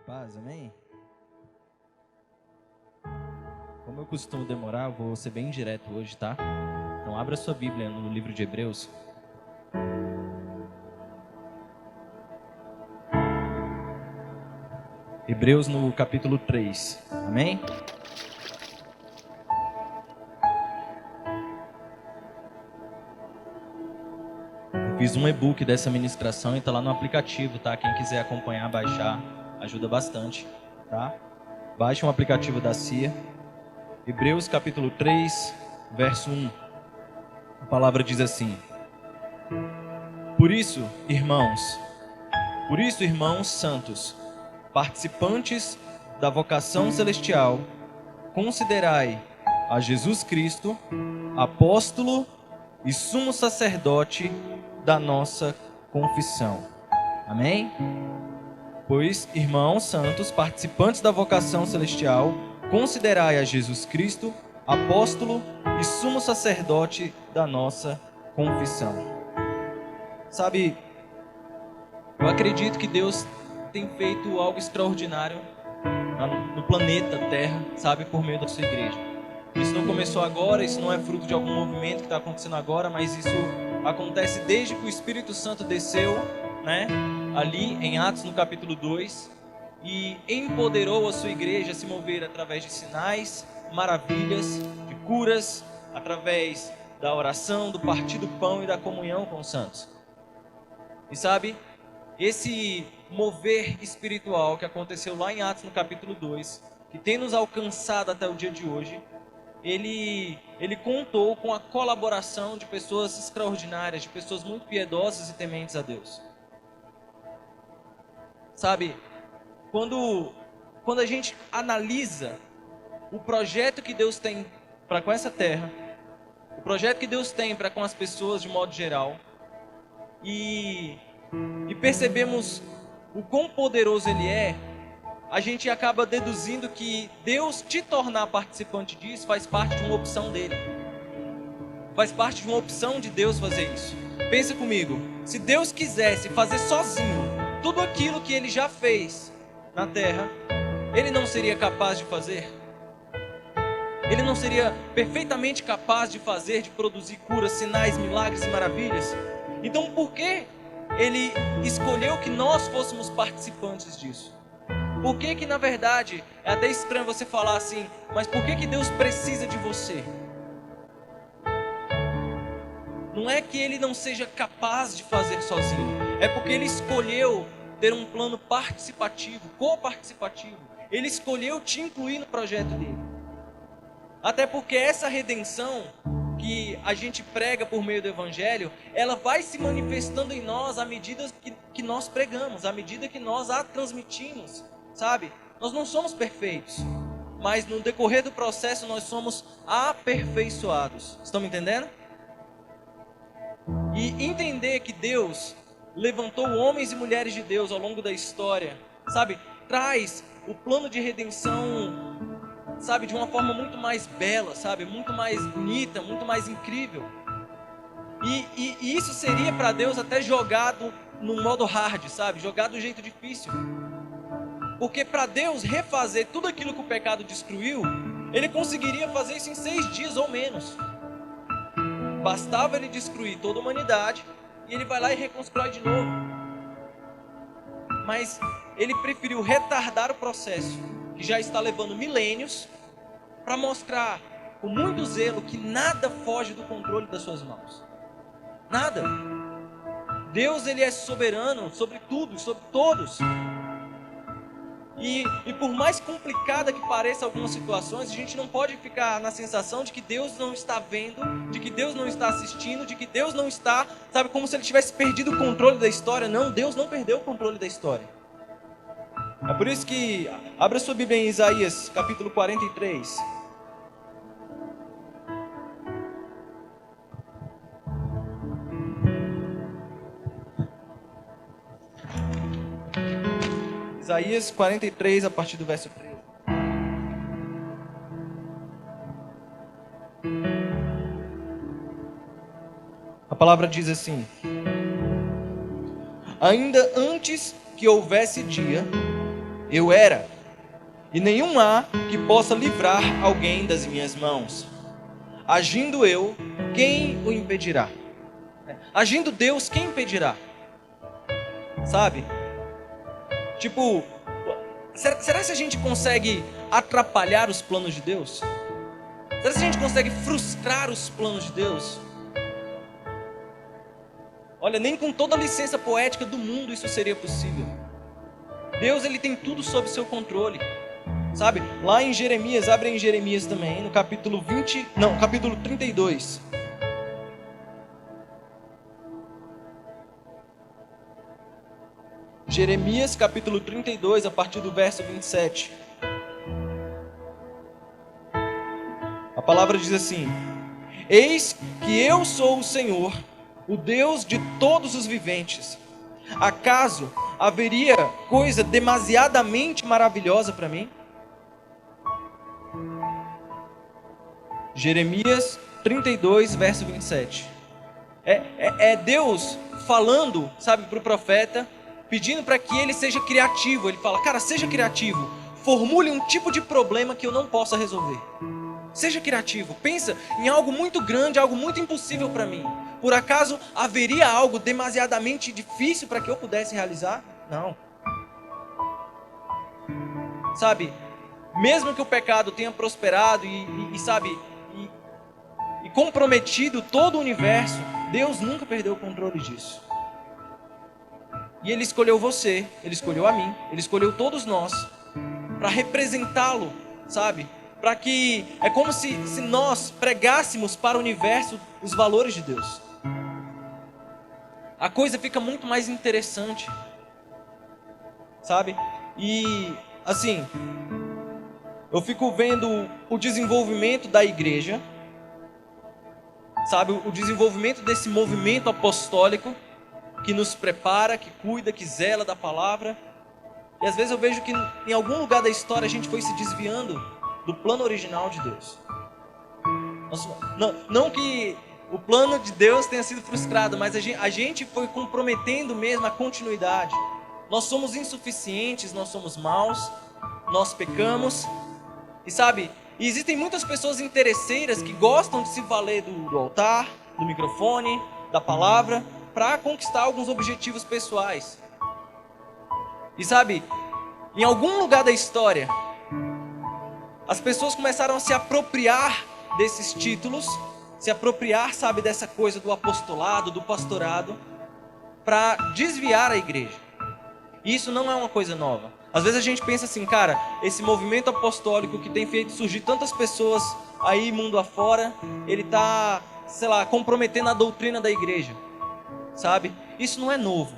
paz, amém? Como eu costumo demorar, eu vou ser bem direto hoje, tá? Então abra sua Bíblia no livro de Hebreus. Hebreus no capítulo 3, amém? Eu fiz um e-book dessa ministração e tá lá no aplicativo, tá? Quem quiser acompanhar, baixar, ajuda bastante, tá? Baixe um aplicativo da CIA. Hebreus capítulo 3, verso 1. A palavra diz assim: Por isso, irmãos santos, participantes da vocação celestial, considerai a Jesus Cristo, apóstolo e sumo sacerdote da nossa confissão. Amém? Pois, irmãos santos, participantes da vocação celestial, considerai a Jesus Cristo, apóstolo e sumo sacerdote da nossa confissão. Sabe, eu acredito que Deus tem feito algo extraordinário no planeta Terra, sabe, por meio da sua igreja. Isso não começou agora, isso não é fruto de algum movimento que está acontecendo agora, mas isso acontece desde que o Espírito Santo desceu, né, ali em Atos no capítulo 2, e empoderou a sua igreja a se mover através de sinais, maravilhas, de curas, através da oração, do partir do pão e da comunhão com os santos. E sabe, esse mover espiritual que aconteceu lá em Atos no capítulo 2, que tem nos alcançado até o dia de hoje, ele contou com a colaboração de pessoas extraordinárias, de pessoas muito piedosas e tementes a Deus. Sabe, quando a gente analisa o projeto que Deus tem para com essa terra, o projeto que Deus tem para com as pessoas de modo geral, e percebemos o quão poderoso Ele é, a gente acaba deduzindo que Deus te tornar participante disso faz parte de uma opção dele. Faz parte de uma opção de Deus fazer isso. Pensa comigo, se Deus quisesse fazer sozinho tudo aquilo que Ele já fez na terra, Ele não seria capaz de fazer? Ele não seria perfeitamente capaz de fazer, de produzir curas, sinais, milagres e maravilhas? Então por que Ele escolheu que nós fôssemos participantes disso? Por que na verdade, é até estranho você falar assim, mas por que Deus precisa de você? Não é que Ele não seja capaz de fazer sozinho, é porque Ele escolheu ter um plano participativo, coparticipativo. Ele escolheu te incluir no projeto dele. Até porque essa redenção que a gente prega por meio do Evangelho, ela vai se manifestando em nós à medida que nós pregamos, à medida que nós a transmitimos, sabe? Nós não somos perfeitos, mas no decorrer do processo nós somos aperfeiçoados. Estão me entendendo? E entender que Deus levantou homens e mulheres de Deus ao longo da história, sabe? Traz o plano de redenção, sabe, de uma forma muito mais bela, sabe, muito mais bonita, muito mais incrível. E isso seria para Deus até jogado no modo hard, sabe, jogado do jeito difícil. Porque para Deus refazer tudo aquilo que o pecado destruiu, Ele conseguiria fazer isso em 6 dias ou menos. Bastava Ele destruir toda a humanidade e Ele vai lá e reconstrói de novo. Mas Ele preferiu retardar o processo, que já está levando milênios, para mostrar com muito zelo que nada foge do controle das suas mãos. Nada. Deus, Ele é soberano sobre tudo, sobre todos. E por mais complicada que pareça algumas situações, a gente não pode ficar na sensação de que Deus não está vendo, de que Deus não está assistindo, de que Deus não está, sabe, como se Ele tivesse perdido o controle da história. Não, Deus não perdeu o controle da história. É por isso que, abra sua Bíblia em Isaías, capítulo 43. Isaías 43, a partir do verso 13. A palavra diz assim: Ainda antes que houvesse dia, eu era, e nenhum há que possa livrar alguém das minhas mãos. Agindo eu, quem o impedirá? Agindo Deus, quem impedirá? Sabe? Tipo, será que a gente consegue atrapalhar os planos de Deus? Será que a gente consegue frustrar os planos de Deus? Olha, nem com toda a licença poética do mundo isso seria possível. Deus, ele tem tudo sob seu controle. Sabe? Lá em Jeremias, abre em Jeremias também, no capítulo 32. Jeremias, capítulo 32, a partir do verso 27. A palavra diz assim: Eis que eu sou o Senhor, o Deus de todos os viventes. Acaso haveria coisa demasiadamente maravilhosa para mim? Jeremias 32, verso 27. É Deus falando, sabe, para o profeta, pedindo para que ele seja criativo. Ele fala, cara, seja criativo. Formule um tipo de problema que eu não possa resolver. Seja criativo. Pensa em algo muito grande, algo muito impossível para mim. Por acaso haveria algo demasiadamente difícil para que eu pudesse realizar? Não. Sabe, mesmo que o pecado tenha prosperado e comprometido todo o universo, Deus nunca perdeu o controle disso. E Ele escolheu você, Ele escolheu a mim, Ele escolheu todos nós para representá-lo, sabe? Para que, é como se nós pregássemos para o universo os valores de Deus. A coisa fica muito mais interessante, sabe? E, assim, eu fico vendo o desenvolvimento da igreja, sabe? O desenvolvimento desse movimento apostólico que nos prepara, que cuida, que zela da palavra. E às vezes eu vejo que em algum lugar da história a gente foi se desviando do plano original de Deus. Não que o plano de Deus tenha sido frustrado, mas a gente foi comprometendo mesmo a continuidade. Nós somos insuficientes, nós somos maus, nós pecamos. E sabe, existem muitas pessoas interesseiras que gostam de se valer do altar, do microfone, da palavra, para conquistar alguns objetivos pessoais. E sabe, em algum lugar da história, as pessoas começaram a se apropriar desses títulos, se apropriar, sabe, dessa coisa do apostolado, do pastorado, para desviar a igreja. E isso não é uma coisa nova. Às vezes a gente pensa assim, cara, esse movimento apostólico que tem feito surgir tantas pessoas aí mundo afora, ele está, sei lá, comprometendo a doutrina da igreja, sabe? Isso não é novo.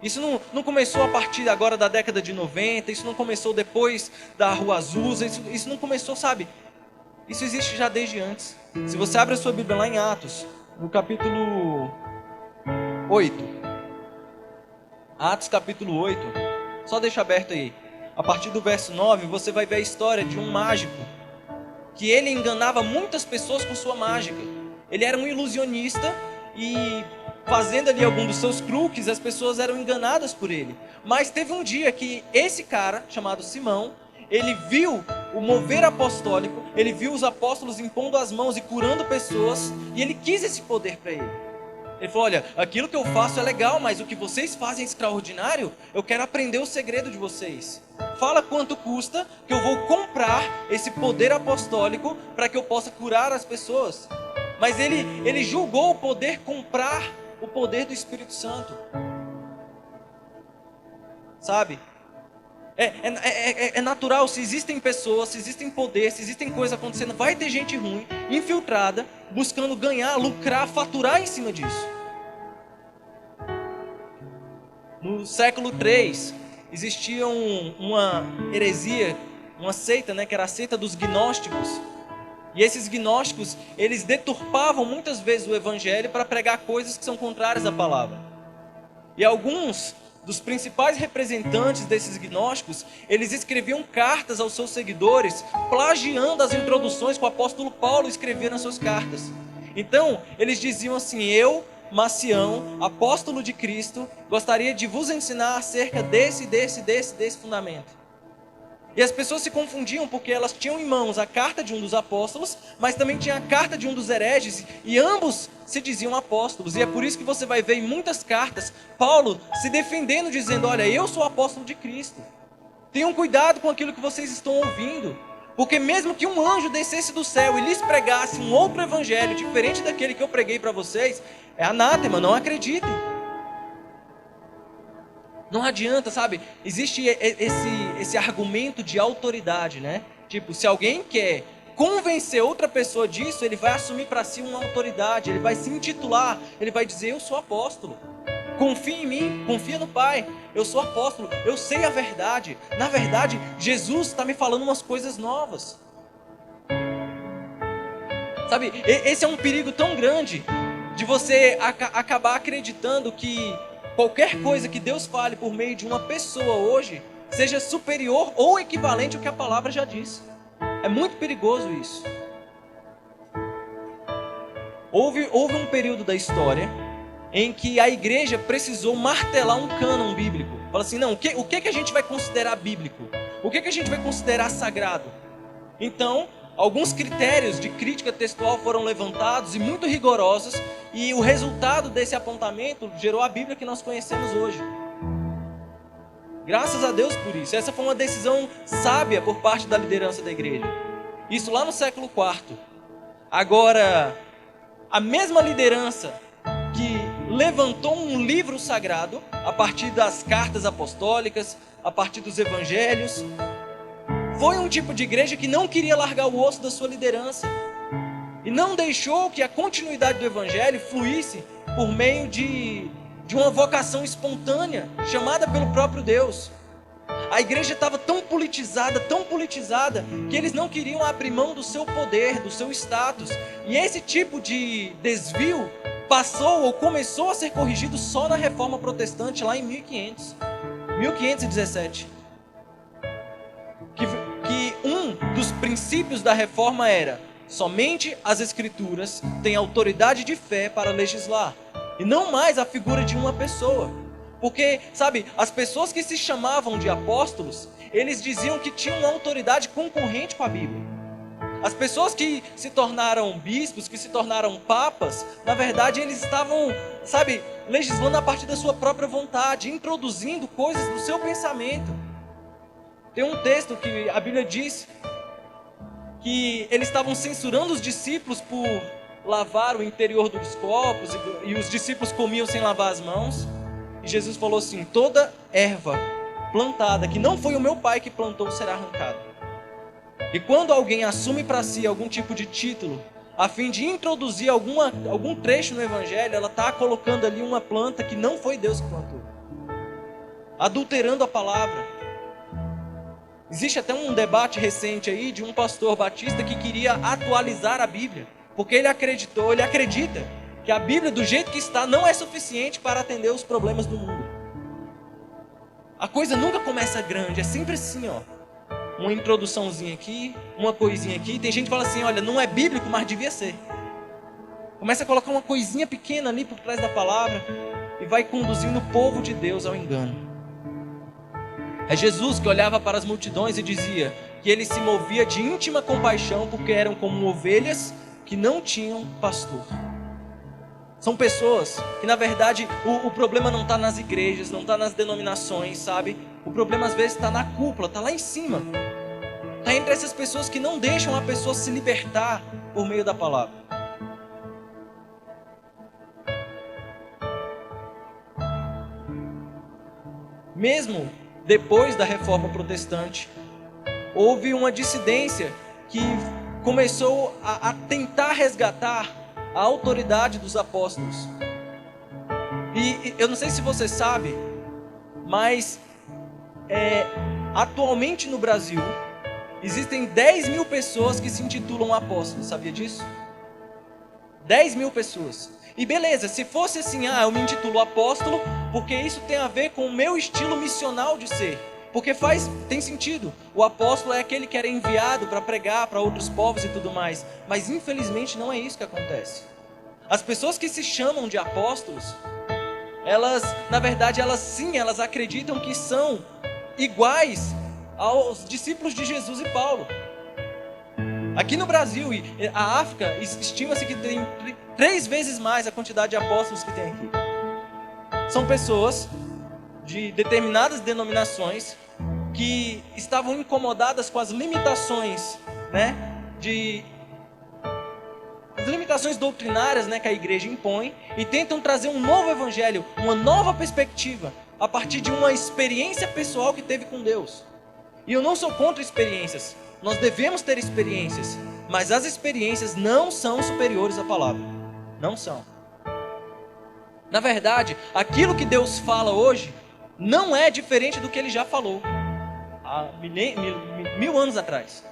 Isso não começou a partir agora da década de 90, isso não começou depois da Rua Azusa, isso não começou, sabe? Isso existe já desde antes. Se você abre a sua Bíblia lá em Atos, no capítulo 8, Atos capítulo 8, só deixa aberto aí. A partir do verso 9, você vai ver a história de um mágico, que ele enganava muitas pessoas com sua mágica. Ele era um ilusionista e fazendo ali algum dos seus truques, as pessoas eram enganadas por ele. Mas teve um dia que esse cara, chamado Simão, ele viu o mover apostólico, ele viu os apóstolos impondo as mãos e curando pessoas, e ele quis esse poder para ele. Ele falou, olha, aquilo que eu faço é legal, mas o que vocês fazem é extraordinário, eu quero aprender o segredo de vocês. Fala quanto custa que eu vou comprar esse poder apostólico para que eu possa curar as pessoas. Mas ele julgou o poder comprar o poder do Espírito Santo. Sabe? É natural, se existem pessoas, se existem poder, se existem coisas acontecendo, vai ter gente ruim, infiltrada, buscando ganhar, lucrar, faturar em cima disso. No século 3, existia uma heresia, uma seita, né, que era a seita dos gnósticos. E esses gnósticos, eles deturpavam muitas vezes o evangelho para pregar coisas que são contrárias à palavra. E alguns dos principais representantes desses gnósticos, eles escreviam cartas aos seus seguidores, plagiando as introduções que o apóstolo Paulo escrevia nas suas cartas. Então, eles diziam assim, eu, Macião, apóstolo de Cristo, gostaria de vos ensinar acerca desse fundamento. E as pessoas se confundiam porque elas tinham em mãos a carta de um dos apóstolos, mas também tinha a carta de um dos hereges, e ambos se diziam apóstolos. E é por isso que você vai ver em muitas cartas Paulo se defendendo, dizendo: olha, eu sou apóstolo de Cristo. Tenham cuidado com aquilo que vocês estão ouvindo, porque mesmo que um anjo descesse do céu e lhes pregasse um outro evangelho diferente daquele que eu preguei para vocês, é anátema, não acreditem. Não adianta, sabe? Existe esse argumento de autoridade, né? Tipo, se alguém quer convencer outra pessoa disso, ele vai assumir para si uma autoridade, ele vai se intitular, ele vai dizer: eu sou apóstolo. Confia em mim, confia no Pai. Eu sou apóstolo, eu sei a verdade. Na verdade, Jesus está me falando umas coisas novas. Sabe, esse é um perigo tão grande de você acabar acreditando que qualquer coisa que Deus fale por meio de uma pessoa hoje seja superior ou equivalente ao que a palavra já disse. É muito perigoso isso. Houve um período da história em que a igreja precisou martelar um cânon bíblico. Fala assim: não, o que a gente vai considerar bíblico? O que a gente vai considerar sagrado? Então, alguns critérios de crítica textual foram levantados e muito rigorosos, e o resultado desse apontamento gerou a Bíblia que nós conhecemos hoje. Graças a Deus por isso. Essa foi uma decisão sábia por parte da liderança da igreja. Isso lá no século IV. Agora, a mesma liderança que levantou um livro sagrado a partir das cartas apostólicas, a partir dos evangelhos, foi um tipo de igreja que não queria largar o osso da sua liderança e não deixou que a continuidade do evangelho fluísse por meio de uma vocação espontânea, chamada pelo próprio Deus. A igreja estava tão politizada, que eles não queriam abrir mão do seu poder, do seu status. E esse tipo de desvio passou ou começou a ser corrigido só na Reforma Protestante, lá em 1517. Que um dos princípios da Reforma era: somente as Escrituras têm autoridade de fé para legislar, e não mais a figura de uma pessoa. Porque, sabe, as pessoas que se chamavam de apóstolos, eles diziam que tinham uma autoridade concorrente com a Bíblia. As pessoas que se tornaram bispos, que se tornaram papas, na verdade eles estavam, sabe, legislando a partir da sua própria vontade, introduzindo coisas no seu pensamento. Tem um texto que a Bíblia diz que eles estavam censurando os discípulos por lavar o interior dos copos, e os discípulos comiam sem lavar as mãos. E Jesus falou assim: toda erva plantada que não foi o meu Pai que plantou será arrancada. E quando alguém assume para si algum tipo de título, a fim de introduzir algum trecho no Evangelho, ela está colocando ali uma planta que não foi Deus que plantou, adulterando a palavra. Existe até um debate recente aí de um pastor batista que queria atualizar a Bíblia, porque ele acredita que a Bíblia do jeito que está não é suficiente para atender os problemas do mundo. A coisa nunca começa grande, é sempre assim, ó. Uma introduçãozinha aqui, uma coisinha aqui. Tem gente que fala assim: olha, não é bíblico, mas devia ser. Começa a colocar uma coisinha pequena ali por trás da palavra e vai conduzindo o povo de Deus ao engano. É Jesus que olhava para as multidões e dizia que ele se movia de íntima compaixão porque eram como ovelhas que não tinham pastor. São pessoas que, na verdade, o problema não está nas igrejas, não está nas denominações, sabe? O problema às vezes está na cúpula, está lá em cima. Está entre essas pessoas que não deixam a pessoa se libertar por meio da palavra. Mesmo depois da Reforma Protestante, houve uma dissidência que começou a tentar resgatar a autoridade dos apóstolos. E eu não sei se você sabe, mas atualmente no Brasil existem 10 mil pessoas que se intitulam apóstolos. Sabia disso? 10 mil pessoas. E beleza, se fosse assim: eu me intitulo apóstolo porque isso tem a ver com o meu estilo missional de ser. Porque tem sentido. O apóstolo é aquele que era enviado para pregar para outros povos e tudo mais. Mas infelizmente não é isso que acontece. As pessoas que se chamam de apóstolos, elas, na verdade, elas acreditam que são iguais aos discípulos de Jesus e Paulo. Aqui no Brasil e a África, estima-se que tem 3 vezes mais a quantidade de apóstolos que tem aqui. São pessoas de determinadas denominações que estavam incomodadas com as limitações, as limitações doutrinárias, que a igreja impõe, e tentam trazer um novo evangelho, uma nova perspectiva, a partir de uma experiência pessoal que teve com Deus. E eu não sou contra experiências, nós devemos ter experiências, mas as experiências não são superiores à palavra, não são. Na verdade, aquilo que Deus fala hoje não é diferente do que Ele já falou há mil anos atrás.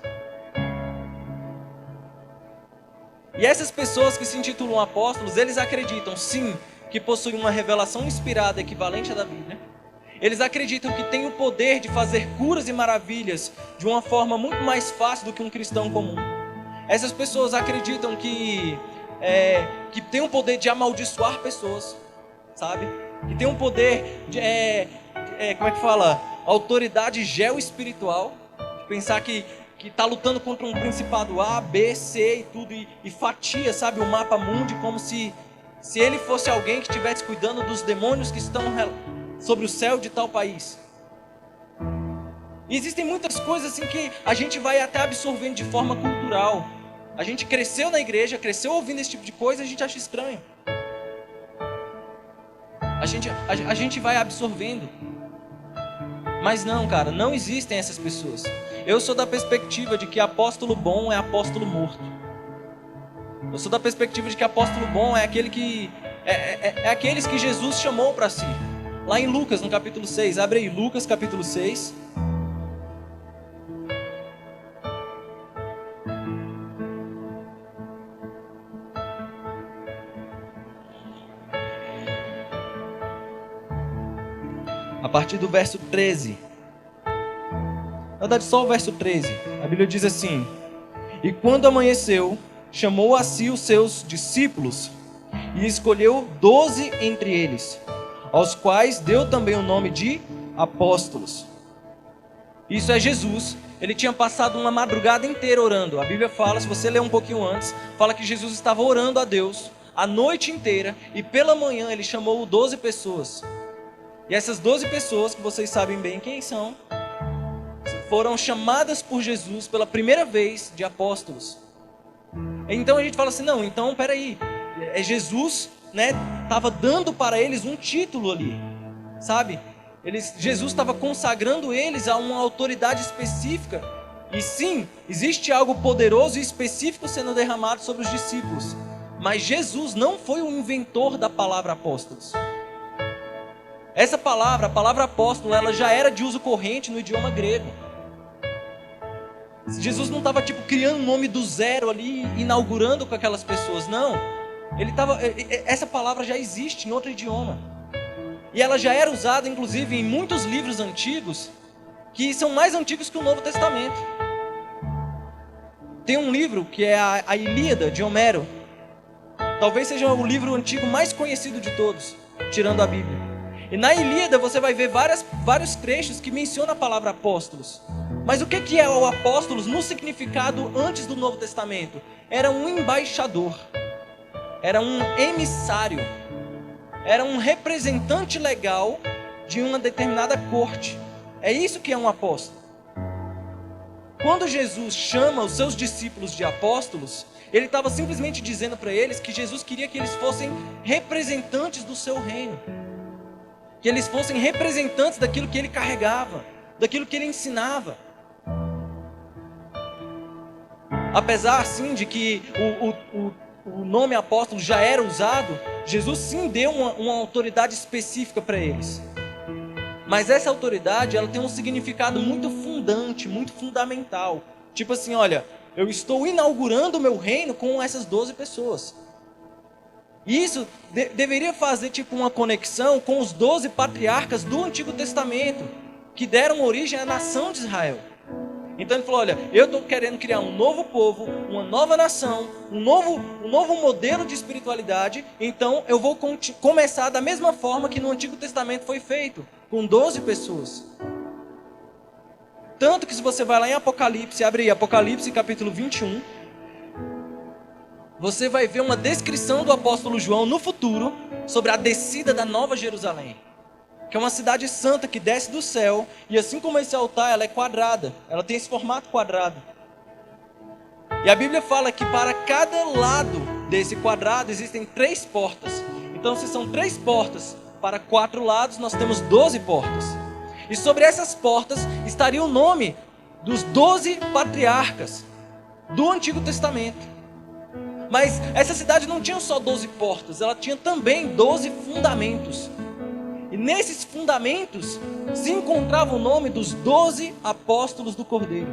E essas pessoas que se intitulam apóstolos, eles acreditam sim que possuem uma revelação inspirada equivalente à da Bíblia. Eles acreditam que têm o poder de fazer curas e maravilhas de uma forma muito mais fácil do que um cristão comum. Essas pessoas acreditam que tem o poder de amaldiçoar pessoas, sabe? Que tem um poder de, autoridade geoespiritual, de pensar que está lutando contra um principado A, B, C e tudo, e fatia, sabe, o mapa mundi, como se ele fosse alguém que estivesse cuidando dos demônios que estão sobre o céu de tal país. E existem muitas coisas assim que a gente vai até absorvendo de forma cultural. A gente cresceu na igreja, cresceu ouvindo esse tipo de coisa, a gente acha estranho. A gente vai absorvendo. Mas não, cara, não existem essas pessoas. Eu sou da perspectiva de que apóstolo bom é apóstolo morto. Eu sou da perspectiva de que apóstolo bom é aquele que aqueles que Jesus chamou para si. Lá em Lucas, no capítulo 6, abre aí, Lucas capítulo 6. A partir do verso 13. Na verdade, só o verso 13. A Bíblia diz assim: E quando amanheceu, chamou a si os seus discípulos e escolheu 12 entre eles, aos quais deu também o nome de apóstolos. Isso é Jesus. Ele tinha passado uma madrugada inteira orando. A Bíblia fala, se você ler um pouquinho antes, fala que Jesus estava orando a Deus a noite inteira, e pela manhã ele chamou 12 pessoas. E essas 12 pessoas, que vocês sabem bem quem são, foram chamadas por Jesus pela primeira vez de apóstolos. Então a gente fala assim, não, então peraí, Jesus, estava dando para eles um título ali, sabe? Jesus estava consagrando eles a uma autoridade específica. E sim, existe algo poderoso e específico sendo derramado sobre os discípulos. Mas Jesus não foi o inventor da palavra apóstolos. Essa palavra, a palavra apóstolo, ela já era de uso corrente no idioma grego. Jesus não estava criando um nome do zero ali, inaugurando com aquelas pessoas, não. Essa palavra já existe em outro idioma. E ela já era usada, inclusive, em muitos livros antigos, que são mais antigos que o Novo Testamento. Tem um livro que é a Ilíada, de Homero. Talvez seja o livro antigo mais conhecido de todos, tirando a Bíblia. E na Ilíada você vai ver vários trechos que mencionam a palavra apóstolos. Mas o que é o apóstolos no significado antes do Novo Testamento? Era um embaixador, era um emissário, era um representante legal de uma determinada corte. É isso que é um apóstolo. Quando Jesus chama os seus discípulos de apóstolos, ele estava simplesmente dizendo para eles que Jesus queria que eles fossem representantes do seu reino. Que eles fossem representantes daquilo que ele carregava, daquilo que ele ensinava. Apesar sim de que o nome apóstolo já era usado, Jesus sim deu uma autoridade específica para eles. Mas essa autoridade, ela tem um significado muito fundante, muito fundamental. Tipo assim, olha, eu estou inaugurando o meu reino com essas 12 pessoas. E isso deveria fazer uma conexão com os 12 patriarcas do Antigo Testamento, que deram origem à nação de Israel. Então ele falou, olha, eu estou querendo criar um novo povo, uma nova nação, um novo modelo de espiritualidade, então eu vou começar da mesma forma que no Antigo Testamento foi feito, com 12 pessoas. Tanto que se você vai lá em Apocalipse, abre aí Apocalipse capítulo 21, você vai ver uma descrição do apóstolo João no futuro, sobre a descida da Nova Jerusalém. Que é uma cidade santa que desce do céu, e assim como esse altar, ela é quadrada, ela tem esse formato quadrado. E a Bíblia fala que para cada lado desse quadrado existem 3 portas. Então se são 3 portas para 4 lados, nós temos 12 portas. E sobre essas portas estaria o nome dos 12 patriarcas do Antigo Testamento. Mas essa cidade não tinha só 12 portas, ela tinha também 12 fundamentos. E nesses fundamentos se encontrava o nome dos 12 apóstolos do Cordeiro.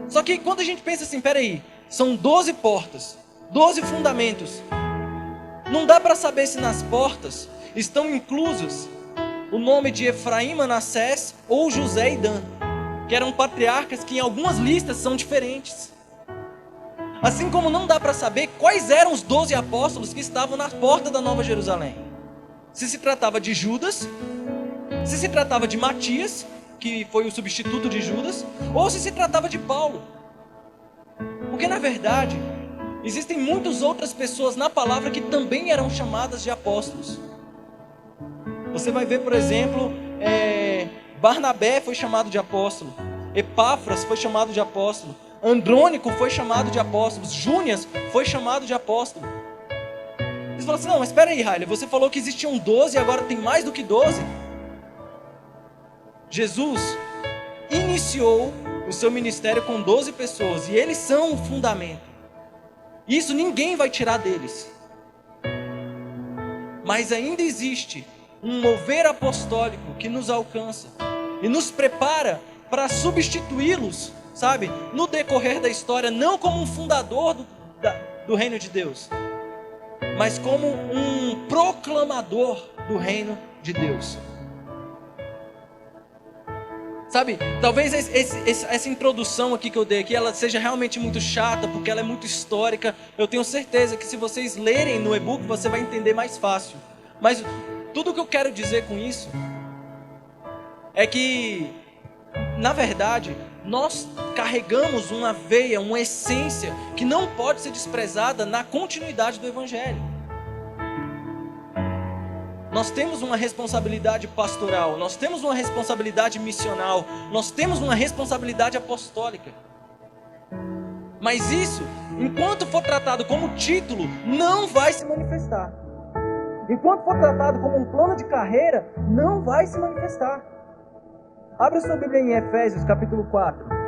Só que quando a gente pensa assim, peraí, são 12 portas, 12 fundamentos. Não dá para saber se nas portas estão inclusos o nome de Efraim, Manassés ou José e Dan, que eram patriarcas que em algumas listas são diferentes. Assim como não dá para saber quais eram os 12 apóstolos que estavam na porta da Nova Jerusalém. Se tratava de Judas, se tratava de Matias, que foi o substituto de Judas, ou se tratava de Paulo. Porque na verdade, existem muitas outras pessoas na palavra que também eram chamadas de apóstolos. Você vai ver, por exemplo, Barnabé foi chamado de apóstolo, Epáfras foi chamado de apóstolo, Andrônico foi chamado de apóstolo, Júnias foi chamado de apóstolo. Eles falam assim, não, mas espera aí, Raília, você falou que existiam 12 e agora tem mais do que 12. Jesus iniciou o seu ministério com 12 pessoas e eles são o fundamento. Isso ninguém vai tirar deles. Mas ainda existe um mover apostólico que nos alcança e nos prepara para substituí-los, sabe, no decorrer da história, não como um fundador do reino de Deus, mas como um proclamador do reino de Deus. Sabe, talvez essa introdução aqui que eu dei aqui, ela seja realmente muito chata, porque ela é muito histórica. Eu tenho certeza que se vocês lerem no e-book, você vai entender mais fácil. Mas tudo que eu quero dizer com isso é que, na verdade, nós carregamos uma veia, uma essência que não pode ser desprezada na continuidade do Evangelho. Nós temos uma responsabilidade pastoral, nós temos uma responsabilidade missional, nós temos uma responsabilidade apostólica. Mas isso, enquanto for tratado como título, não vai se manifestar. Enquanto for tratado como um plano de carreira, não vai se manifestar. Abra sua Bíblia em Efésios capítulo 4.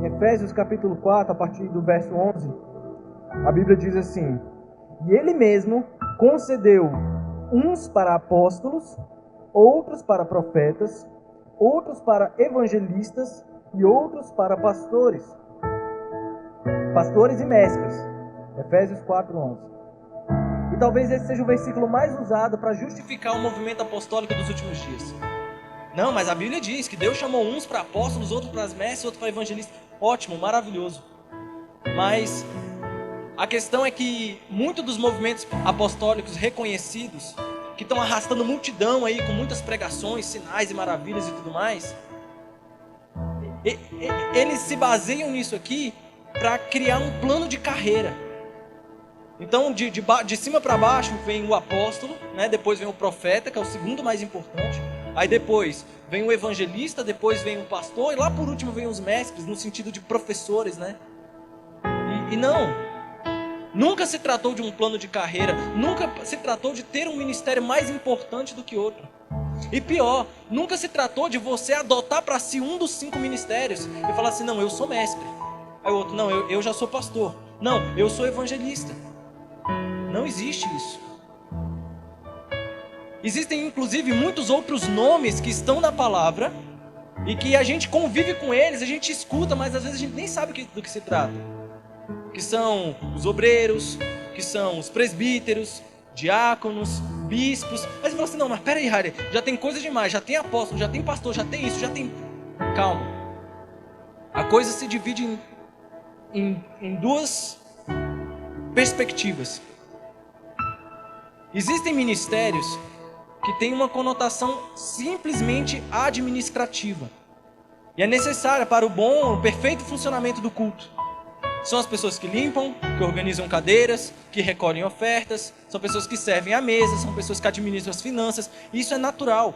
Efésios capítulo 4, a partir do verso 11, a Bíblia diz assim: E Ele mesmo concedeu uns para apóstolos, outros para profetas, outros para evangelistas e outros para pastores e mestres. Efésios 4, 11. E talvez esse seja o versículo mais usado para justificar o movimento apostólico dos últimos dias. Não, mas a Bíblia diz que Deus chamou uns para apóstolos, outros para mestres, outros para evangelistas. Ótimo, maravilhoso. Mas a questão é que muitos dos movimentos apostólicos reconhecidos, que estão arrastando multidão aí com muitas pregações, sinais e maravilhas e tudo mais, eles se baseiam nisso aqui para criar um plano de carreira. Então de cima para baixo vem o apóstolo, né? Depois vem o profeta, que é o segundo mais importante. Aí depois vem o evangelista, depois vem o pastor, e lá por último vem os mestres, no sentido de professores, né? E não, nunca se tratou de um plano de carreira, nunca se tratou de ter um ministério mais importante do que outro. E pior, nunca se tratou de você adotar para si um dos 5 ministérios e falar assim, não, eu sou mestre. Aí o outro, não, eu já sou pastor. Não, eu sou evangelista. Não existe isso. Existem inclusive muitos outros nomes que estão na palavra e que a gente convive com eles, a gente escuta, mas às vezes a gente nem sabe do que se trata. Que são os obreiros, que são os presbíteros, diáconos, bispos. Aí você fala assim, não, mas peraí, Harry, já tem coisa demais, já tem apóstolo, já tem pastor, já tem isso, já tem... Calma. A coisa se divide em duas perspectivas. Existem ministérios que têm uma conotação simplesmente administrativa. E é necessária para o perfeito funcionamento do culto. São as pessoas que limpam, que organizam cadeiras, que recolhem ofertas, são pessoas que servem à mesa, são pessoas que administram as finanças. Isso é natural.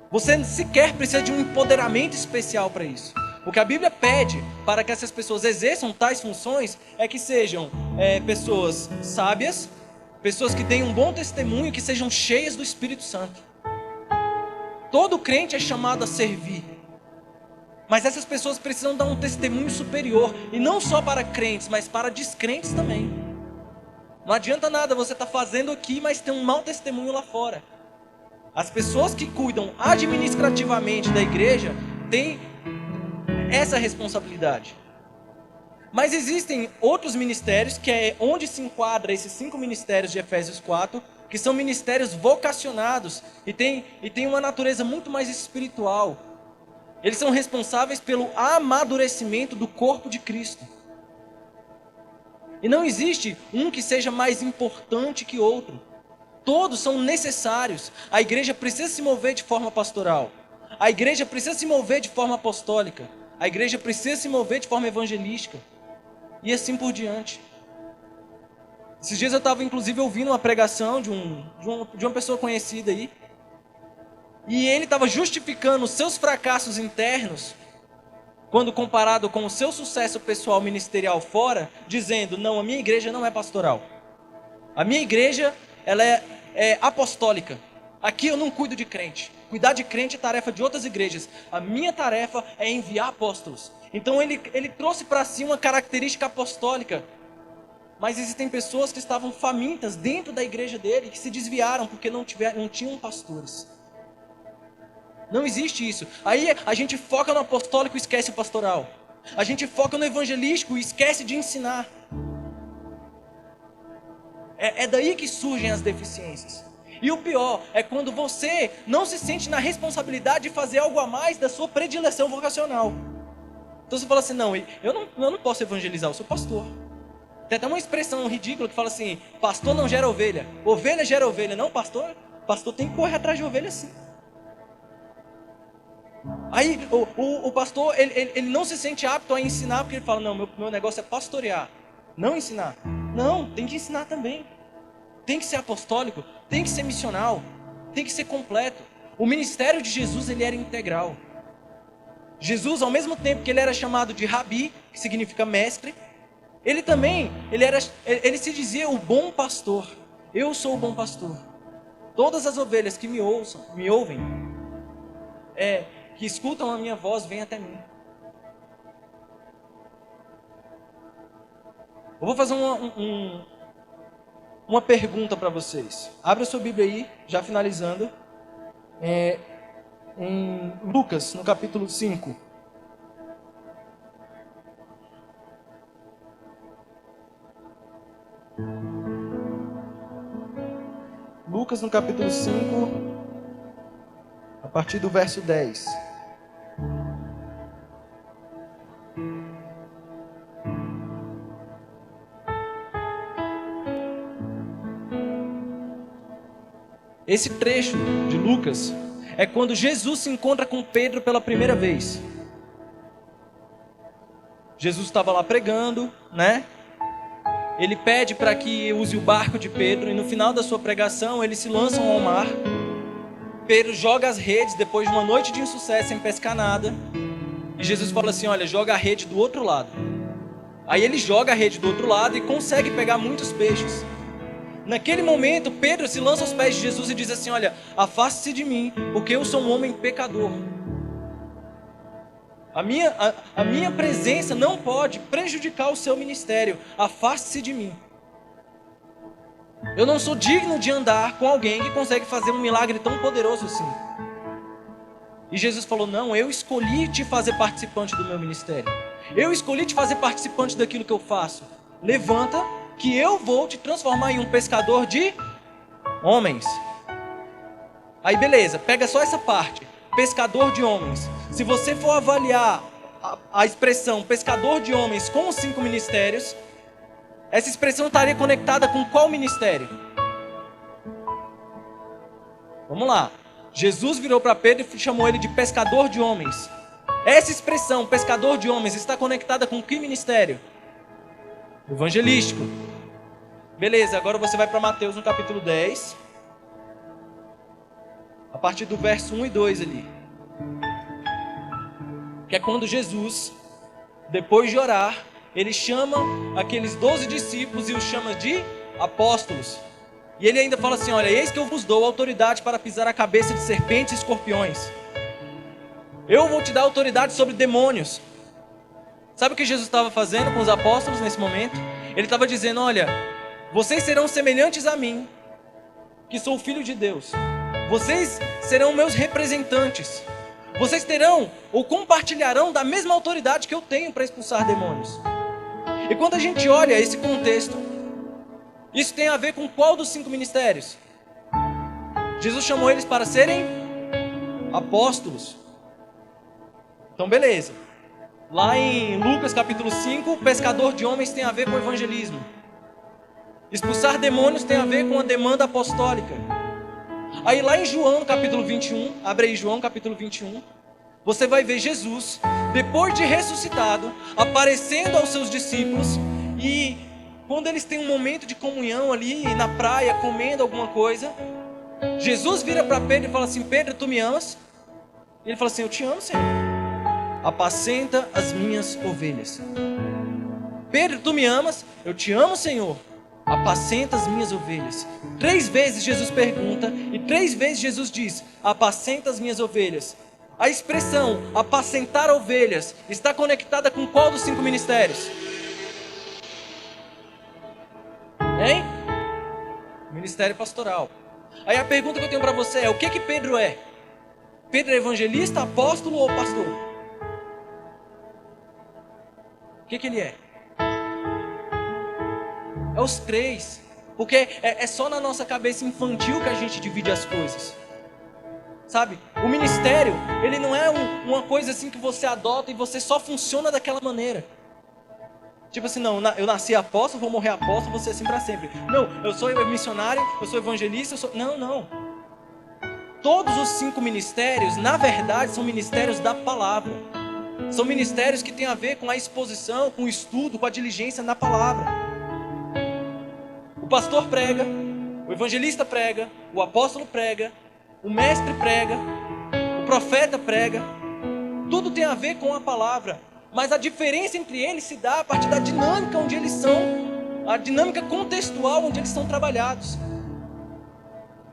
Você sequer precisa de um empoderamento especial para isso. O que a Bíblia pede para que essas pessoas exerçam tais funções é que sejam pessoas sábias, pessoas que tenham um bom testemunho, que sejam cheias do Espírito Santo. Todo crente é chamado a servir. Mas essas pessoas precisam dar um testemunho superior. E não só para crentes, mas para descrentes também. Não adianta nada você estar fazendo aqui, mas ter um mau testemunho lá fora. As pessoas que cuidam administrativamente da igreja têm essa responsabilidade. Mas existem outros ministérios, que é onde se enquadra esses 5 ministérios de Efésios 4, que são ministérios vocacionados e tem uma natureza muito mais espiritual. Eles são responsáveis pelo amadurecimento do corpo de Cristo. E não existe um que seja mais importante que outro. Todos são necessários. A igreja precisa se mover de forma pastoral. A igreja precisa se mover de forma apostólica. A igreja precisa se mover de forma evangelística. E assim por diante. Esses dias eu estava inclusive ouvindo uma pregação de uma pessoa conhecida aí. E ele estava justificando os seus fracassos internos, quando comparado com o seu sucesso pessoal ministerial fora, dizendo, não, a minha igreja não é pastoral. A minha igreja, ela é apostólica. Aqui eu não cuido de crente. Cuidar de crente é tarefa de outras igrejas. A minha tarefa é enviar apóstolos. Então ele trouxe para si uma característica apostólica. Mas existem pessoas que estavam famintas dentro da igreja dele, que se desviaram porque não tinham pastores. Não existe isso. Aí a gente foca no apostólico e esquece o pastoral. A gente foca no evangelístico e esquece de ensinar. É daí que surgem as deficiências. E o pior é quando você não se sente na responsabilidade de fazer algo a mais da sua predileção vocacional. Então você fala assim, não, eu não posso evangelizar, eu sou pastor. Tem até uma expressão ridícula que fala assim, pastor não gera ovelha, ovelha gera ovelha. Não, pastor tem que correr atrás de ovelha sim. Aí o pastor, ele não se sente apto a ensinar, porque ele fala, não, meu negócio é pastorear, não ensinar. Não, tem que ensinar também. Tem que ser apostólico, tem que ser missional, tem que ser completo. O ministério de Jesus, ele era integral. Jesus, ao mesmo tempo que ele era chamado de Rabi, que significa mestre, ele também, ele se dizia o bom pastor. Eu sou o bom pastor. Todas as ovelhas que me ouvem, que escutam a minha voz, vêm até mim. Eu vou fazer uma pergunta para vocês. Abra sua Bíblia aí, já finalizando. Em Lucas, no capítulo 5. Lucas, no capítulo 5, a partir do verso 10. Esse trecho de Lucas é quando Jesus se encontra com Pedro pela primeira vez. Jesus estava lá pregando, né? Ele pede para que use o barco de Pedro e no final da sua pregação eles se lançam ao mar. Pedro joga as redes depois de uma noite de insucesso sem pescar nada. E Jesus fala assim, olha, joga a rede do outro lado. Aí ele joga a rede do outro lado e consegue pegar muitos peixes. Naquele momento, Pedro se lança aos pés de Jesus e diz assim, olha, afaste-se de mim, porque eu sou um homem pecador. A minha presença não pode prejudicar o seu ministério. Afaste-se de mim. Eu não sou digno de andar com alguém que consegue fazer um milagre tão poderoso assim. E Jesus falou: não, eu escolhi te fazer participante do meu ministério. Eu escolhi te fazer participante daquilo que eu faço. Levanta, que eu vou te transformar em um pescador de homens. Aí beleza, pega só essa parte. Pescador de homens. Se você for avaliar a expressão pescador de homens com os 5 ministérios, essa expressão estaria conectada com qual ministério? Vamos lá. Jesus virou para Pedro e chamou ele de pescador de homens. Essa expressão, pescador de homens, está conectada com que ministério? Evangelístico. Beleza, agora você vai para Mateus no capítulo 10. A partir do verso 1 e 2 ali. Que é quando Jesus, depois de orar, ele chama aqueles 12 discípulos e os chama de apóstolos. E ele ainda fala assim: olha, eis que eu vos dou autoridade para pisar a cabeça de serpentes e escorpiões. Eu vou te dar autoridade sobre demônios. Sabe o que Jesus estava fazendo com os apóstolos nesse momento? Ele estava dizendo: olha, vocês serão semelhantes a mim, que sou o Filho de Deus. Vocês serão meus representantes. Vocês terão ou compartilharão da mesma autoridade que eu tenho para expulsar demônios. E quando a gente olha esse contexto, isso tem a ver com qual dos 5 ministérios? Jesus chamou eles para serem apóstolos. Então beleza. Lá em Lucas capítulo 5, o pescador de homens tem a ver com o evangelismo. Expulsar demônios tem a ver com a demanda apostólica. Aí lá em João capítulo 21, abre aí João capítulo 21, você vai ver Jesus, depois de ressuscitado, aparecendo aos seus discípulos. E quando eles têm um momento de comunhão ali na praia, comendo alguma coisa, Jesus vira para Pedro e fala assim: Pedro, tu me amas? E ele fala assim: eu te amo, Senhor. Apacenta as minhas ovelhas. Pedro, tu me amas? Eu te amo, Senhor. Apacenta as minhas ovelhas. 3 vezes Jesus pergunta e 3 vezes Jesus diz: apacenta as minhas ovelhas. A expressão apacentar ovelhas está conectada com qual dos 5 ministérios? Hein? Ministério pastoral. Aí a pergunta que eu tenho para você é: o que Pedro é? Pedro é evangelista, apóstolo ou pastor? O que ele é? É os 3. Porque é só na nossa cabeça infantil que a gente divide as coisas. Sabe? O ministério, ele não é uma coisa assim que você adota e você só funciona daquela maneira. Tipo assim, não, eu nasci apóstolo, vou morrer apóstolo, vou ser assim para sempre. Não, eu sou missionário, eu sou evangelista, eu sou... Não. Todos os 5 ministérios, na verdade, são ministérios da palavra. São ministérios que têm a ver com a exposição, com o estudo, com a diligência na palavra. O pastor prega, o evangelista prega, o apóstolo prega, o mestre prega, o profeta prega. Tudo tem a ver com a palavra. Mas a diferença entre eles se dá a partir da dinâmica onde eles são, a dinâmica contextual onde eles são trabalhados.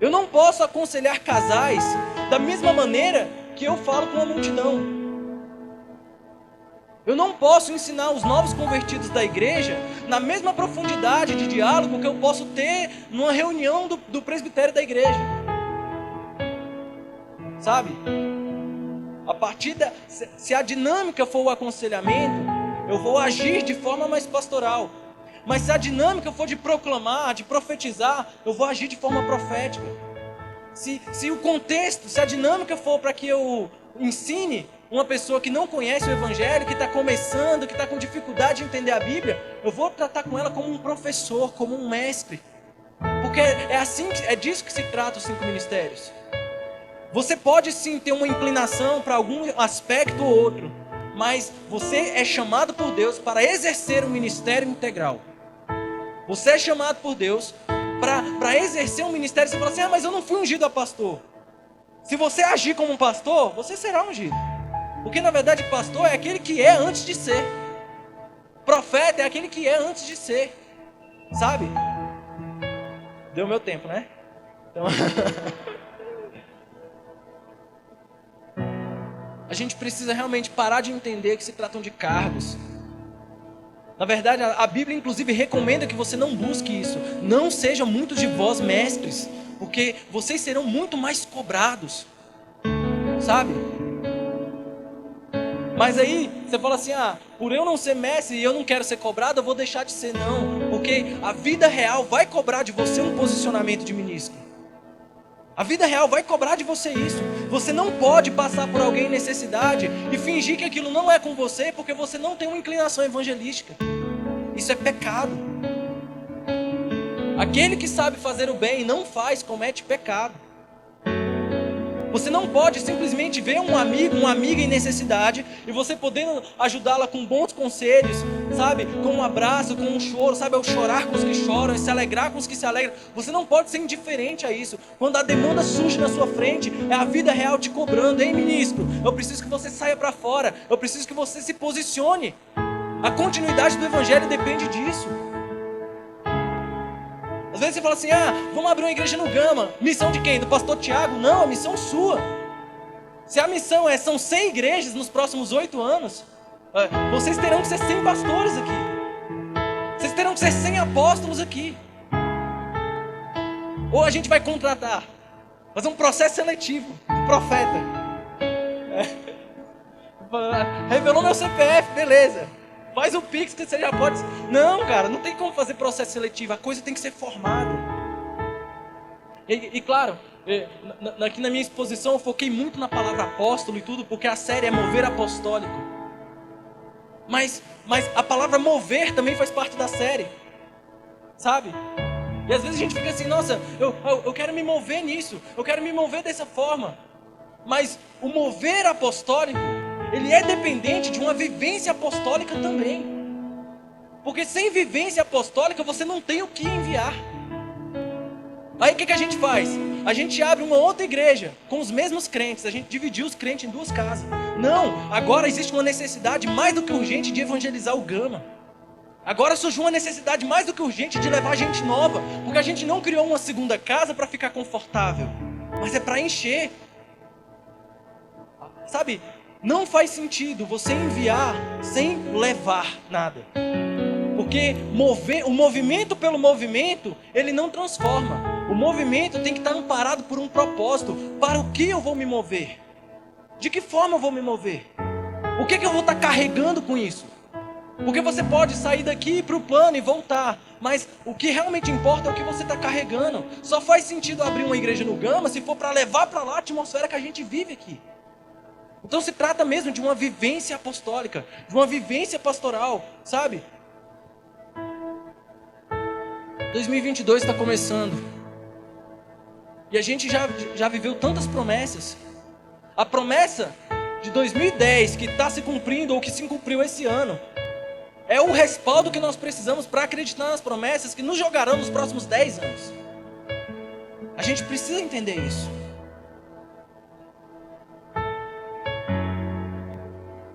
Eu não posso aconselhar casais da mesma maneira que eu falo com a multidão. Eu não posso ensinar os novos convertidos da igreja na mesma profundidade de diálogo que eu posso ter numa reunião do presbitério da igreja. Sabe? A partir se a dinâmica for o aconselhamento, eu vou agir de forma mais pastoral. Mas se a dinâmica for de proclamar, de profetizar, eu vou agir de forma profética. Se o contexto, se a dinâmica for para que eu ensine uma pessoa que não conhece o evangelho, que está começando, que está com dificuldade de entender a Bíblia, eu vou tratar com ela como um professor, como um mestre. Porque é disso que se trata os 5 ministérios. Você pode sim ter uma inclinação para algum aspecto ou outro, mas você é chamado por Deus para exercer um ministério integral. Você é chamado por Deus para exercer um ministério. Você fala assim: mas eu não fui ungido a pastor. Se você agir como um pastor, você será ungido. Porque na verdade pastor é aquele que é antes de ser. Profeta é aquele que é antes de ser. Sabe? Deu meu tempo, né? Então... A gente precisa realmente parar de entender que se tratam de cargos. Na verdade, a Bíblia inclusive recomenda que você não busque isso. Não sejam muitos de vós mestres, porque vocês serão muito mais cobrados, sabe? Mas aí você fala assim, por eu não ser mestre e eu não quero ser cobrado, eu vou deixar de ser. Não, porque a vida real vai cobrar de você um posicionamento de ministro. A vida real vai cobrar de você isso. Você não pode passar por alguém em necessidade e fingir que aquilo não é com você, porque você não tem uma inclinação evangelística. Isso é pecado. Aquele que sabe fazer o bem e não faz, comete pecado. Você não pode simplesmente ver um amigo, uma amiga em necessidade e você podendo ajudá-la com bons conselhos, sabe? Com um abraço, com um choro, sabe? Ao chorar com os que choram, se alegrar com os que se alegram. Você não pode ser indiferente a isso. Quando a demanda surge na sua frente, é a vida real te cobrando. Ei, ministro, eu preciso que você saia para fora. Eu preciso que você se posicione. A continuidade do evangelho depende disso. Às vezes você fala assim, vamos abrir uma igreja no Gama. Missão de quem? Do pastor Tiago? Não, a missão sua. Se a missão são 100 igrejas nos próximos 8 anos, vocês terão que ser 100 pastores aqui. Vocês terão que ser 100 apóstolos aqui. Ou a gente vai contratar, fazer um processo seletivo do profeta. Revelou meu CPF, beleza. Faz o Pix que você já pode. Não, cara, não tem como fazer processo seletivo. A coisa tem que ser formada. E claro, aqui na minha exposição eu foquei muito na palavra apóstolo e tudo, porque a série é mover apostólico. Mas a palavra mover também faz parte da série, sabe? E às vezes a gente fica assim, nossa, eu quero me mover nisso, eu quero me mover dessa forma. Mas o mover apostólico, ele é dependente de uma vivência apostólica também. Porque sem vivência apostólica você não tem o que enviar. Aí o que a gente faz? A gente abre uma outra igreja com os mesmos crentes. A gente dividiu os crentes em 2 casas. Não, agora existe uma necessidade mais do que urgente de evangelizar o Gama. Agora surgiu uma necessidade mais do que urgente de levar gente nova. Porque a gente não criou uma segunda casa para ficar confortável, mas é para encher. Sabe? Não faz sentido você enviar sem levar nada. Porque o movimento pelo movimento, ele não transforma. O movimento tem que estar amparado por um propósito. Para o que eu vou me mover? De que forma eu vou me mover? O que eu vou estar carregando com isso? Porque você pode sair daqui para o plano e voltar. Mas o que realmente importa é o que você está carregando. Só faz sentido abrir uma igreja no Gama se for para levar para lá a atmosfera que a gente vive aqui. Então se trata mesmo de uma vivência apostólica, de uma vivência pastoral, sabe? 2022 está começando. E a gente já viveu tantas promessas. A promessa de 2010 que está se cumprindo ou que se cumpriu esse ano é o respaldo que nós precisamos para acreditar nas promessas que nos jogarão nos próximos 10 anos. A gente precisa entender isso.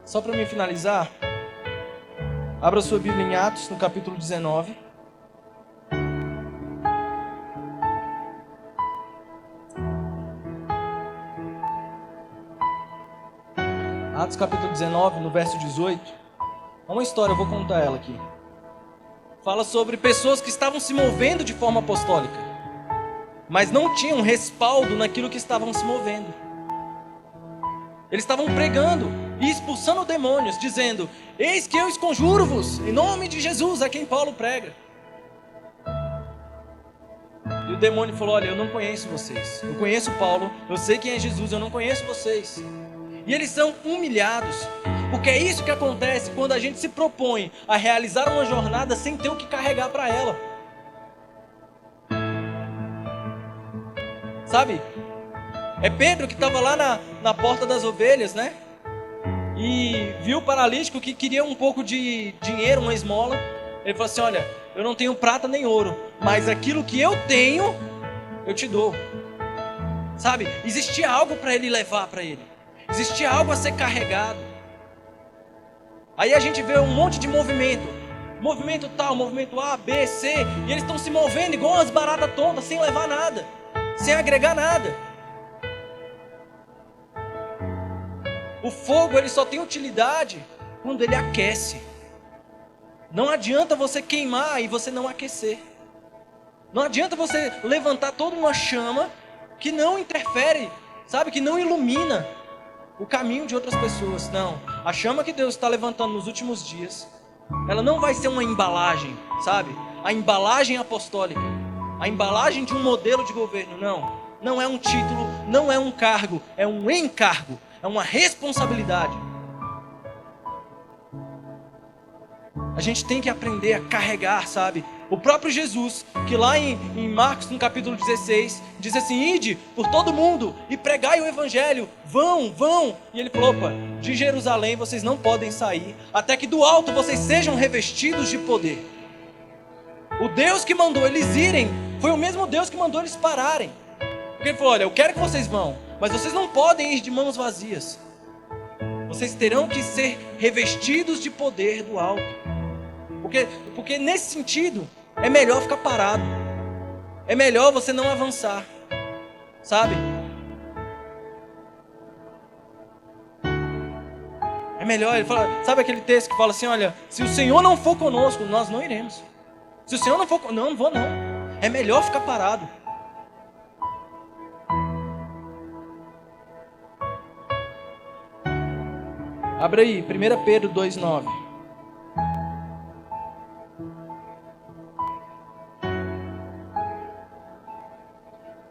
Só para me finalizar, abra sua Bíblia em Atos, no capítulo 19. Atos capítulo 19, no verso 18. É uma história, eu vou contar ela aqui. Fala sobre pessoas que estavam se movendo de forma apostólica, mas não tinham respaldo naquilo que estavam se movendo. Eles estavam pregando e expulsando demônios, dizendo: eis que eu esconjuro-vos, em nome de Jesus, a quem Paulo prega. E o demônio falou: olha, eu não conheço vocês. Eu conheço Paulo, eu sei quem é Jesus, eu não conheço vocês. E eles são humilhados, porque é isso que acontece quando a gente se propõe a realizar uma jornada sem ter o que carregar para ela. Sabe? É Pedro que estava lá na porta das ovelhas, né? E viu o paralítico que queria um pouco de dinheiro, uma esmola. Ele falou assim: olha, eu não tenho prata nem ouro, mas aquilo que eu tenho, eu te dou. Sabe? Existia algo para ele levar para ele. Existia algo a ser carregado. Aí a gente vê um monte de movimento. Movimento tal, movimento A, B, C. E eles estão se movendo igual umas baratas tontas, sem levar nada, sem agregar nada. O fogo, ele só tem utilidade quando ele aquece. Não adianta você queimar e você não aquecer. Não adianta você levantar toda uma chama que não interfere, sabe? Que não ilumina o caminho de outras pessoas. Não. A chama que Deus está levantando nos últimos dias, ela não vai ser uma embalagem, sabe? A embalagem apostólica. A embalagem de um modelo de governo. Não. Não é um título, não é um cargo, é um encargo. É uma responsabilidade. A gente tem que aprender a carregar, sabe? O próprio Jesus, que lá em Marcos, no capítulo 16, diz assim: ide por todo mundo e pregai o evangelho, vão. E ele falou: opa, de Jerusalém vocês não podem sair, até que do alto vocês sejam revestidos de poder. O Deus que mandou eles irem, foi o mesmo Deus que mandou eles pararem. Porque ele falou: olha, eu quero que vocês vão, mas vocês não podem ir de mãos vazias. Vocês terão que ser revestidos de poder do alto. Porque nesse sentido, é melhor ficar parado. É melhor você não avançar. Sabe? É melhor, ele fala, sabe aquele texto que fala assim: olha, se o Senhor não for conosco, nós não iremos. Se o Senhor não for conosco, não vou não. É melhor ficar parado. Abra aí, 1 Pedro 2,9.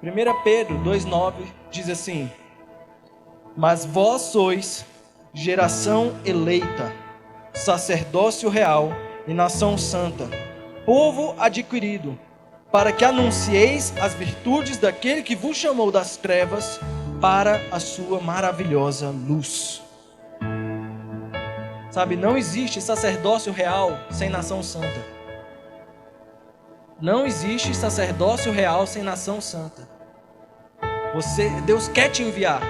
1 Pedro 2,9 diz assim: mas vós sois geração eleita, sacerdócio real e nação santa, povo adquirido, para que anuncieis as virtudes daquele que vos chamou das trevas para a sua maravilhosa luz. Sabe, não existe sacerdócio real sem nação santa. Não existe sacerdócio real sem nação santa. Deus quer te enviar.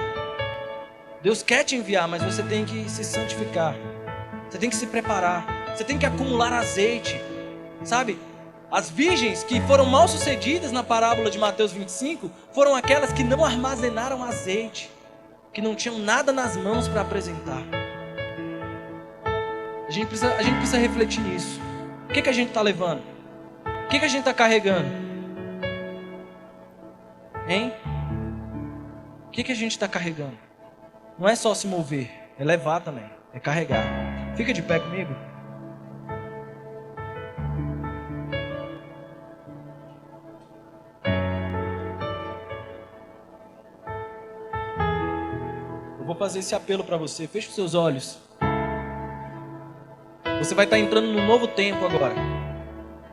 Deus quer te enviar, mas você tem que se santificar. Você tem que se preparar. Você tem que acumular azeite. Sabe, as virgens que foram mal sucedidas na parábola de Mateus 25 foram aquelas que não armazenaram azeite, que não tinham nada nas mãos para apresentar. A gente precisa refletir nisso. O que a gente está levando? O que a gente está carregando? Hein? O que a gente está carregando? Não é só se mover, é levar também, é carregar. Fica de pé comigo. Eu vou fazer esse apelo para você. Feche os seus olhos. Você vai estar entrando num novo tempo agora.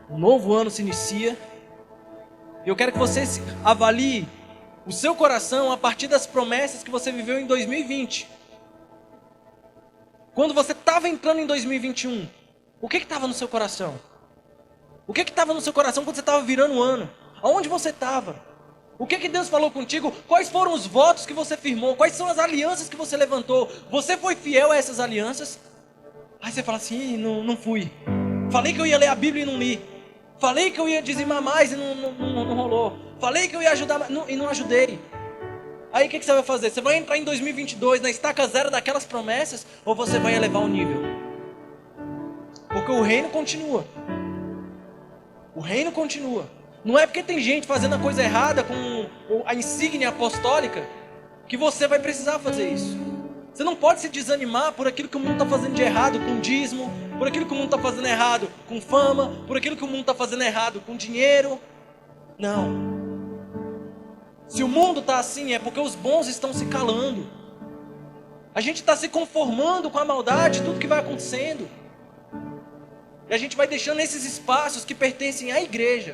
Um novo ano se inicia. E eu quero que você avalie o seu coração a partir das promessas que você viveu em 2020. Quando você estava entrando em 2021, o que estava no seu coração? O que estava no seu coração quando você estava virando o ano? Aonde você estava? O que Deus falou contigo? Quais foram os votos que você firmou? Quais são as alianças que você levantou? Você foi fiel a essas alianças? Aí você fala assim: não fui. Falei que eu ia ler a Bíblia e não li. Falei que eu ia dizimar mais e não rolou. Falei que eu ia ajudar e não ajudei. Aí o que você vai fazer? Você vai entrar em 2022 na estaca zero daquelas promessas, ou você vai elevar o nível? Porque o reino continua. O reino continua. Não é porque tem gente fazendo a coisa errada com a insígnia apostólica que você vai precisar fazer isso. Você não pode se desanimar por aquilo que o mundo está fazendo de errado com dízimo, por aquilo que o mundo está fazendo errado com fama, por aquilo que o mundo está fazendo errado com dinheiro. Não. Se o mundo está assim, é porque os bons estão se calando. A gente está se conformando com a maldade, tudo que vai acontecendo. E a gente vai deixando esses espaços que pertencem à igreja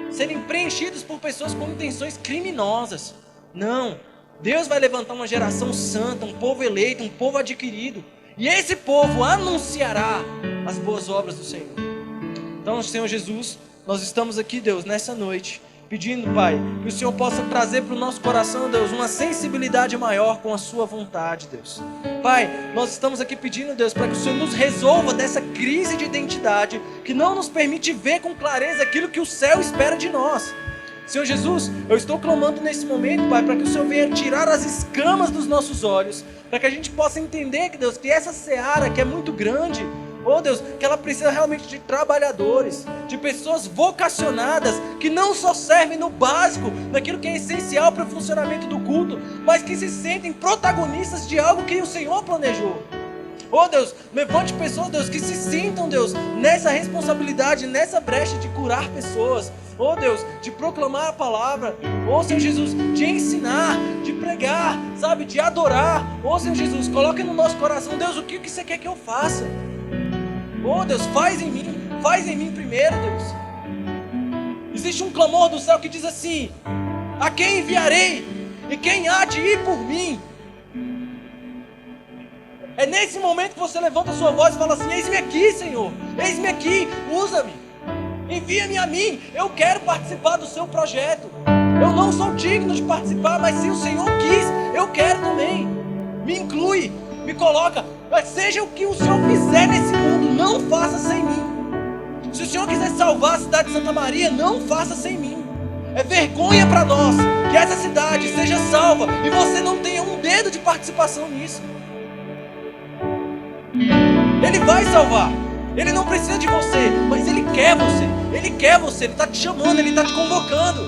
serem preenchidos por pessoas com intenções criminosas. Não. Deus vai levantar uma geração santa, um povo eleito, um povo adquirido. E esse povo anunciará as boas obras do Senhor. Então, Senhor Jesus, nós estamos aqui, Deus, nessa noite, pedindo, Pai, que o Senhor possa trazer para o nosso coração, Deus, uma sensibilidade maior com a sua vontade, Deus. Pai, nós estamos aqui pedindo, Deus, para que o Senhor nos resolva dessa crise de identidade que não nos permite ver com clareza aquilo que o céu espera de nós. Senhor Jesus, eu estou clamando nesse momento, Pai, para que o Senhor venha tirar as escamas dos nossos olhos, para que a gente possa entender, que Deus, que essa seara que é muito grande, oh Deus, que ela precisa realmente de trabalhadores, de pessoas vocacionadas, que não só servem no básico, naquilo que é essencial para o funcionamento do culto, mas que se sentem protagonistas de algo que o Senhor planejou. Oh Deus, levante pessoas, Deus, que se sintam, Deus, nessa responsabilidade, nessa brecha de curar pessoas. Oh Deus, de proclamar a palavra. Oh Senhor Jesus, de ensinar, de pregar, sabe, de adorar. Oh Senhor Jesus, coloca no nosso coração, Deus, o que você quer que eu faça? Oh Deus, faz em mim primeiro, Deus. Existe um clamor do céu que diz assim: a quem enviarei? E quem há de ir por mim? É nesse momento que você levanta a sua voz e fala assim: eis-me aqui, Senhor, eis-me aqui, usa-me, envia-me a mim, eu quero participar do seu projeto. Eu não sou digno de participar, mas se o Senhor quis, eu quero também. Me inclui, me coloca, seja o que o Senhor fizer nesse mundo, não faça sem mim. Se o Senhor quiser salvar a cidade de Santa Maria, não faça sem mim. É vergonha para nós que essa cidade seja salva e você não tenha um dedo de participação nisso. Ele vai salvar, Ele não precisa de você, mas Ele quer você, Ele quer você, Ele está te chamando, Ele está te convocando.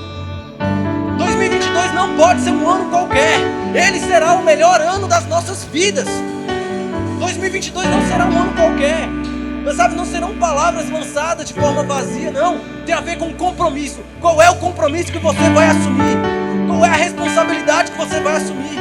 2022 não pode ser um ano qualquer, Ele será o melhor ano das nossas vidas. 2022 não será um ano qualquer, mas sabe, não serão palavras lançadas de forma vazia, não. Tem a ver com compromisso. Qual é o compromisso que você vai assumir? Qual é a responsabilidade que você vai assumir?